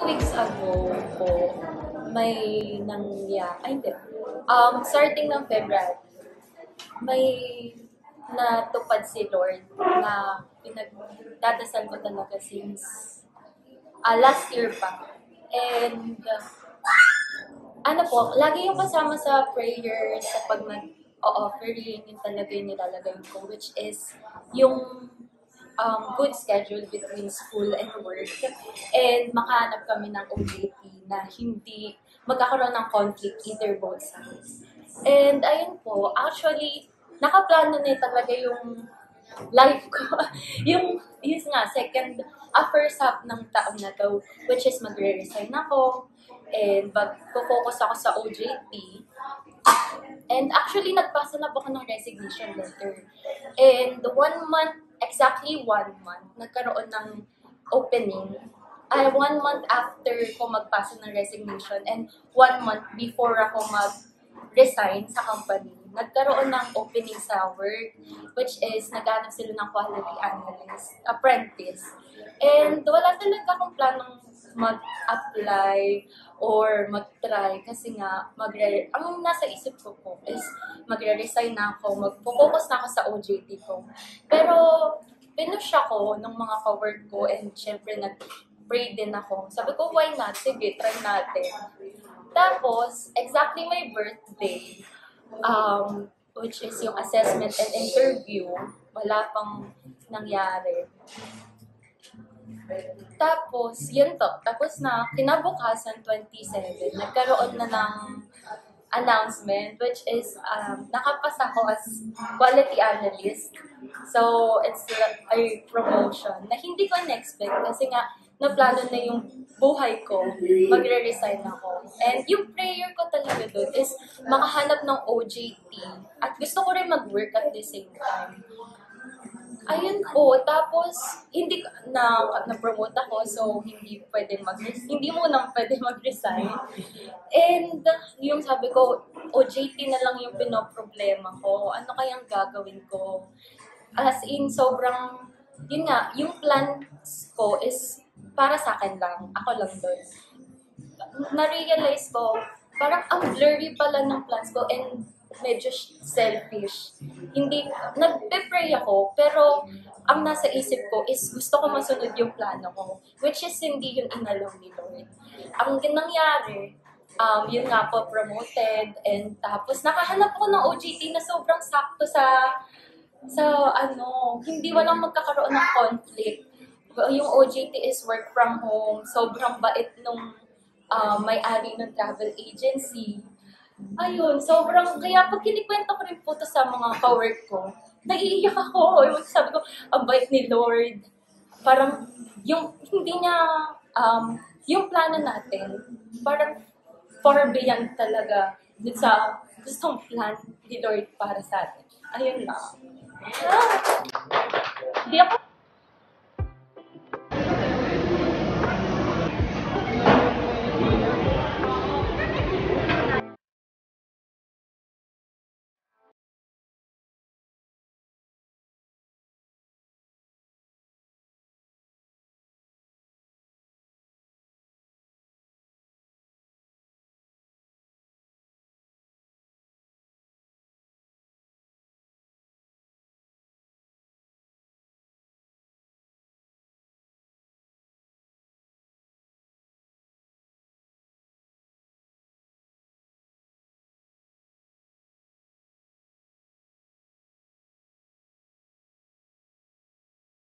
weeks ago po, may nangyari, ay hindi, starting ng February, may natupad si Lord na pinagdadasal ko talaga since last year pa. And ano po, lagi yung kasama sa prayers, sa pag nag-offering, yung talaga yung nilalagay ko, which is yung good schedule between school and work. And makahanap kami ng OJT na hindi magkakaroon ng conflict either both sides. And ayun po, actually, nakaplano na talaga yung life ko. yung nga, first half ng taon na to, which is magre-resign ako. And mag-focus ako sa OJT. And actually, nagpasa na po ako ng resignation letter. And exactly 1 month, nagkaroon ng opening. 1 month after ko magpasa ng resignation and 1 month before ako mag-resign sa company, nagkaroon ng opening sa work, which is naghanap sila ng quality analyst, apprentice. And wala talaga akong planong mag-apply or mag-try kasi nga, ang nasa isip ko po is magre-resign na ako, mag-focus na ako sa OJT ko. Pero, pinush ako ng mga ka-work ko and syempre nag-pray din ako. Sabi ko, why not? Sige, try natin. Tapos, exactly my birthday, which is yung assessment and interview, wala pang nangyari. Tapos, yun to. Tapos na, kinabukasan 27, nagkaroon na ng announcement, which is, nakapasa ko as quality analyst. So, it's a promotion na hindi ko na-expect kasi nga, naplano na yung buhay ko, magre-resign ako. And yung prayer ko talaga doon is makahanap ng OJT at gusto ko rin mag-work at the same time. Ayun po, tapos hindi na-promote ako, so hindi muna pwede mag-resign. And yung sabi ko, OJT na lang yung pinoproblema ko, ano kayang gagawin ko? As in, sobrang, yun nga, yung plans ko is para sa akin lang, ako lang doon. Na-realize ko, parang ang blurry pala ng plans ko and medyo selfish. Nagpe-pray ako, pero ang nasa isip ko is gusto ko masunod yung plano ko, which is hindi yung inalaw ni Lord. Ang nangyari, yun nga po, promoted, and tapos nakahanap ko ng OJT na sobrang sakto sa hindi walang magkakaroon ng conflict. Yung OJT is work from home, sobrang bait nung may-ari ng travel agency. Ayun, kaya pag kinikwento ko rin po to sa mga ka-work ko, naiiyak ako. Sabi ko, ang bait ni Lord. Parang, hindi niya, yung plano natin, parang far beyond talaga dun sa gustong plan ni Lord para sa atin. Ayun lang. Hindi ako